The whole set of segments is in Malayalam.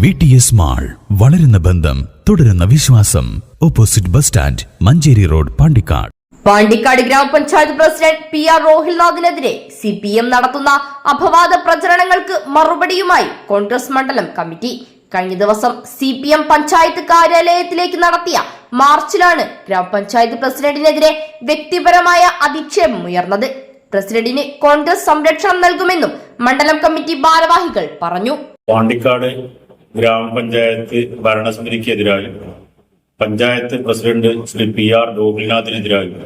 VTS മാൾ, വളരുന്ന ബന്ധം, തുടരുന്ന വിശ്വാസം. Opposite bus stand, Manjeri road, Pandikkad. Pandikkad ഗ്രാമപഞ്ചായത്ത് പ്രസിഡന്റ് PR റോഹിൽനാഥിനെതിരെ CPM നടത്തുന്ന അപവാദ പ്രചരണങ്ങൾക്ക് മറുപടിയുമായി കോൺഗ്രസ് മണ്ഡലം കമ്മിറ്റി കഴിഞ്ഞ ദിവസം CPM പഞ്ചായത്ത് കാര്യാലയത്തിലേക്ക് നടത്തിയ മാർച്ചിലാണ് ഗ്രാമപഞ്ചായത്ത് പ്രസിഡന്റിനെതിരെ വ്യക്തിപരമായ അധിക്ഷേപം ഉയർന്നത്. പ്രസിഡന്റിന് കോൺഗ്രസ് സംരക്ഷണം നൽകുമെന്നും മണ്ഡലം കമ്മിറ്റി ഭാരവാഹികൾ പറഞ്ഞു. പാണ്ടിക്കാട് ഗ്രാമപഞ്ചായത്ത് ഭരണസമിതിക്കെതിരായും പഞ്ചായത്ത് പ്രസിഡന്റ് ശ്രീ PR റോഹിൽനാഥിനെതിരായും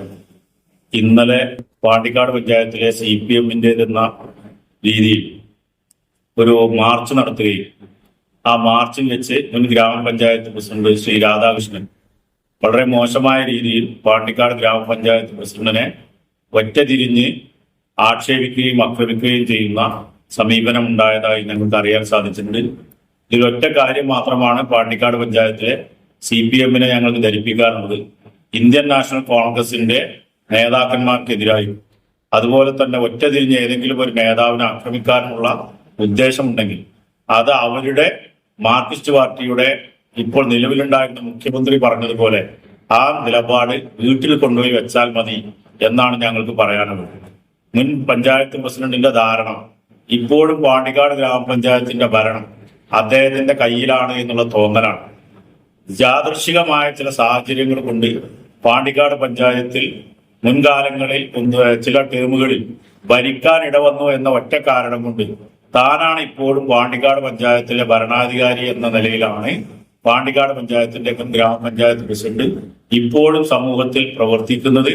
ഇന്നലെ പാണ്ടിക്കാട് പഞ്ചായത്തിലെ CPM-ന്റേതെന്ന രീതിയിൽ ഒരു മാർച്ച് നടത്തുകയും ആ മാർച്ചിൽ വെച്ച് മുൻ ഗ്രാമപഞ്ചായത്ത് പ്രസിഡന്റ് ശ്രീ രാധാകൃഷ്ണൻ വളരെ മോശമായ രീതിയിൽ പാണ്ടിക്കാട് ഗ്രാമപഞ്ചായത്ത് പ്രസിഡന്റിനെ ഒറ്റതിരിഞ്ഞ് ആക്ഷേപിക്കുകയും ആക്രമിക്കുകയും ചെയ്യുന്ന സമീപനം ഉണ്ടായതായി ഞങ്ങൾക്ക് അറിയാൻ സാധിച്ചിട്ടുണ്ട്. ഇതിലൊറ്റ കാര്യം മാത്രമാണ് പാണ്ടിക്കാട് പഞ്ചായത്തിലെ CPM-നെ ഞങ്ങൾക്ക് ധരിപ്പിക്കാറുള്ളത്. ഇന്ത്യൻ നാഷണൽ കോൺഗ്രസിന്റെ നേതാക്കന്മാർക്കെതിരായും അതുപോലെ തന്നെ ഒറ്റതിരിഞ്ഞ് ഏതെങ്കിലും ഒരു നേതാവിനെ ആക്രമിക്കാനുള്ള ഉദ്ദേശമുണ്ടെങ്കിൽ അത് അവരുടെ മാർക്സിസ്റ്റ് പാർട്ടിയുടെ ഇപ്പോൾ നിലവിലുണ്ടായിരുന്ന മുഖ്യമന്ത്രി പറഞ്ഞതുപോലെ ആ നിലപാട് വീട്ടിൽ കൊണ്ടുപോയി വെച്ചാൽ മതി എന്നാണ് ഞങ്ങൾക്ക് പറയാനുള്ളത്. മുൻ പഞ്ചായത്ത് പ്രസിഡന്റിന്റെ ധാരണ ഇപ്പോഴും പാണ്ടിക്കാട് ഗ്രാമപഞ്ചായത്തിന്റെ ഭരണം അദ്ദേഹത്തിന്റെ കയ്യിലാണ് എന്നുള്ള തോന്നലാണ്. യാദൃശികമായ ചില സാഹചര്യങ്ങൾ കൊണ്ട് പാണ്ടിക്കാട് പഞ്ചായത്തിൽ മുൻകാലങ്ങളിൽ ചില ടേമുകളിൽ ഭരിക്കാൻ ഇടവന്നു എന്ന ഒറ്റ കാരണം കൊണ്ട് താനാണ് ഇപ്പോഴും പാണ്ടിക്കാട് പഞ്ചായത്തിലെ ഭരണാധികാരി എന്ന നിലയിലാണ് പാണ്ടിക്കാട് പഞ്ചായത്തിന്റെ ഗ്രാമപഞ്ചായത്ത് പ്രസിഡന്റ് ഇപ്പോഴും സമൂഹത്തിൽ പ്രവർത്തിക്കുന്നത്.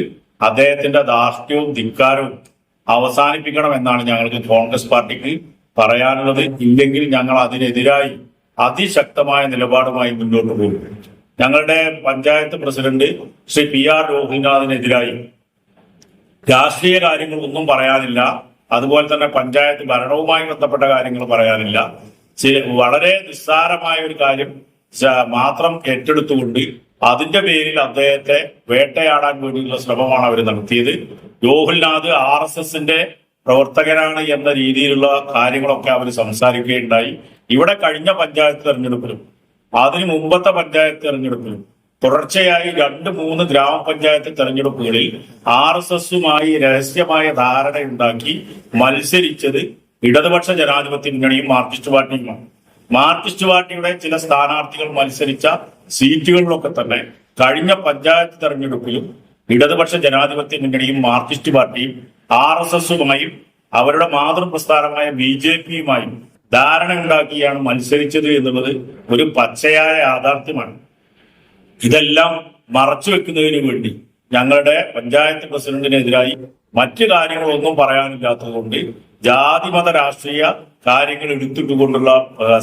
അദ്ദേഹത്തിന്റെ ധാർഷ്ട്യവും ധിക്കാരവും അവസാനിപ്പിക്കണം എന്നാണ് ഞങ്ങൾക്ക് കോൺഗ്രസ് പാർട്ടിക്ക് പറയാനുള്ളത്. ഇല്ലെങ്കിൽ ഞങ്ങൾ അതിനെതിരായി അതിശക്തമായ നിലപാടുമായി മുന്നോട്ട് പോകും. ഞങ്ങളുടെ പഞ്ചായത്ത് പ്രസിഡന്റ് ശ്രീ PR റോഹിൽനാഥിനെതിരായി രാഷ്ട്രീയ കാര്യങ്ങൾ ഒന്നും പറയാനില്ല, അതുപോലെ തന്നെ പഞ്ചായത്ത് ഭരണവുമായി ബന്ധപ്പെട്ട കാര്യങ്ങൾ പറയാനില്ല. വളരെ നിസ്സാരമായ ഒരു കാര്യം മാത്രം ഏറ്റെടുത്തുകൊണ്ട് അതിന്റെ പേരിൽ അദ്ദേഹത്തെ വേട്ടയാടാൻ വേണ്ടിയുള്ള ശ്രമമാണ് അവർ നടത്തിയത്. റോഹിൽനാഥ് RSSന്റെ പ്രവർത്തകനാണ് എന്ന രീതിയിലുള്ള കാര്യങ്ങളൊക്കെ അവർ സംസാരിക്കുകയുണ്ടായി. ഇവിടെ കഴിഞ്ഞ പഞ്ചായത്ത് തെരഞ്ഞെടുപ്പിലും അതിനു മുമ്പത്തെ പഞ്ചായത്ത് തെരഞ്ഞെടുപ്പിലും തുടർച്ചയായി 2-3 ഗ്രാമപഞ്ചായത്ത് തെരഞ്ഞെടുപ്പുകളിൽ RSSുമായി രഹസ്യമായ ധാരണയുണ്ടാക്കി മത്സരിച്ചത് ഇടതുപക്ഷ ജനാധിപത്യ മുന്നണിയും മാർക്സിസ്റ്റ് പാർട്ടിയുമാണ്. മാർക്സിസ്റ്റ് പാർട്ടിയുടെ ചില സ്ഥാനാർത്ഥികൾ മത്സരിച്ച സീറ്റുകളിലൊക്കെ തന്നെ കഴിഞ്ഞ പഞ്ചായത്ത് തെരഞ്ഞെടുപ്പിലും ഇടതുപക്ഷ ജനാധിപത്യ മുന്നണിയും മാർക്സിസ്റ്റ് പാർട്ടിയും RSSുമായും അവരുടെ മാതൃപ്രസ്ഥാനമായ BJPയുമായും ധാരണ ഉണ്ടാക്കിയാണ് മത്സരിച്ചത് എന്നുള്ളത് ഒരു പച്ചയായ യാഥാർത്ഥ്യമാണ്. ഇതെല്ലാം മറച്ചു വെക്കുന്നതിന് വേണ്ടി ഞങ്ങളുടെ പഞ്ചായത്ത് പ്രസിഡന്റിനെതിരായി മറ്റു കാര്യങ്ങളൊന്നും പറയാനില്ലാത്തത് കൊണ്ട് ജാതിമത രാഷ്ട്രീയ കാര്യങ്ങൾ എടുത്തിട്ടുകൊണ്ടുള്ള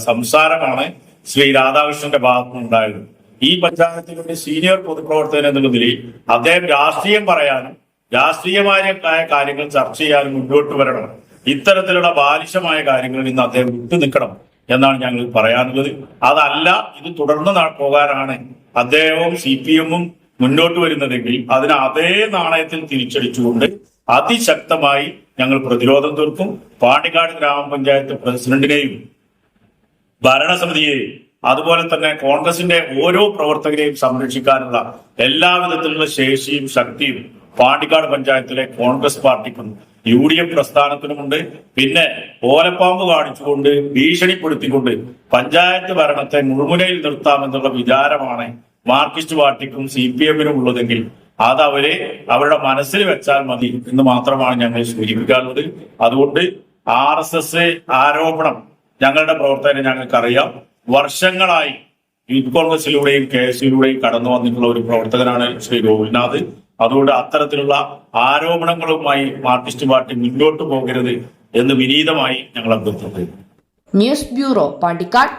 സംസാരമാണ് ശ്രീ രാധാകൃഷ്ണന്റെ ഭാഗത്തുനിന്നുണ്ടായത്. ഈ പഞ്ചായത്തിലെ സീനിയർ പൊതുപ്രവർത്തകൻ എന്നുള്ള നിലയിൽ അദ്ദേഹം രാഷ്ട്രീയം പറയാനും രാഷ്ട്രീയമായ കാര്യങ്ങൾ ചർച്ച ചെയ്യാനും മുന്നോട്ട് വരണം. ഇത്തരത്തിലുള്ള ബാലിശമായ കാര്യങ്ങളിൽ നിന്ന് അദ്ദേഹം വിട്ടു നിൽക്കണം എന്നാണ് ഞങ്ങൾ പറയാനുള്ളത്. അതല്ല, ഇത് തുടർന്ന് പോകാനാണ് അദ്ദേഹവും CPM-ഉം മുന്നോട്ട് വരുന്നതെങ്കിൽ അതിന് അതേ നാണയത്തിൽ തിരിച്ചടിച്ചുകൊണ്ട് അതിശക്തമായി ഞങ്ങൾ പ്രതിരോധം തീർക്കും. പാണ്ടിക്കാട് ഗ്രാമപഞ്ചായത്ത് പ്രസിഡന്റിനെയും ഭരണസമിതിയെയും അതുപോലെ തന്നെ കോൺഗ്രസിന്റെ ഓരോ പ്രവർത്തകരെയും സംരക്ഷിക്കാനുള്ള എല്ലാവിധത്തിലുള്ള ശേഷിയും ശക്തിയും പാണ്ടിക്കാട് പഞ്ചായത്തിലെ കോൺഗ്രസ് പാർട്ടിക്കും UDF പ്രസ്ഥാനത്തിനുമുണ്ട്. പിന്നെ ഓലപ്പാമ്പ് കാണിച്ചുകൊണ്ട് ഭീഷണിപ്പെടുത്തിക്കൊണ്ട് പഞ്ചായത്ത് ഭരണത്തെ മുൾമുനയിൽ നിർത്താമെന്നുള്ള വിചാരമാണ് മാർക്സിസ്റ്റ് പാർട്ടിക്കും CPM-നും ഉള്ളതെങ്കിൽ അത് അവരുടെ മനസ്സിൽ വെച്ചാൽ മതി എന്ന് മാത്രമാണ് ഞങ്ങൾ സൂചിപ്പിക്കാനുള്ളത്. അതുകൊണ്ട് RSS ആരോപണം ഞങ്ങളുടെ പ്രവർത്തകരെ ഞങ്ങൾക്കറിയാം. വർഷങ്ങളായി യൂത്ത് കോൺഗ്രസിലൂടെയും KSUയിലൂടെയും കടന്നു വന്നിട്ടുള്ള ഒരു പ്രവർത്തകനാണ് ശ്രീ റോഹിൽനാഥ്. അതുകൊണ്ട് അത്തരത്തിലുള്ള ആരോപണങ്ങളുമായി മാർക്സിസ്റ്റ് പാർട്ടി മുന്നോട്ട് പോകരുത് എന്ന് വിനീതമായി ഞങ്ങൾ അഭ്യർത്ഥിക്കുന്നു. News bureau, Pandikkad.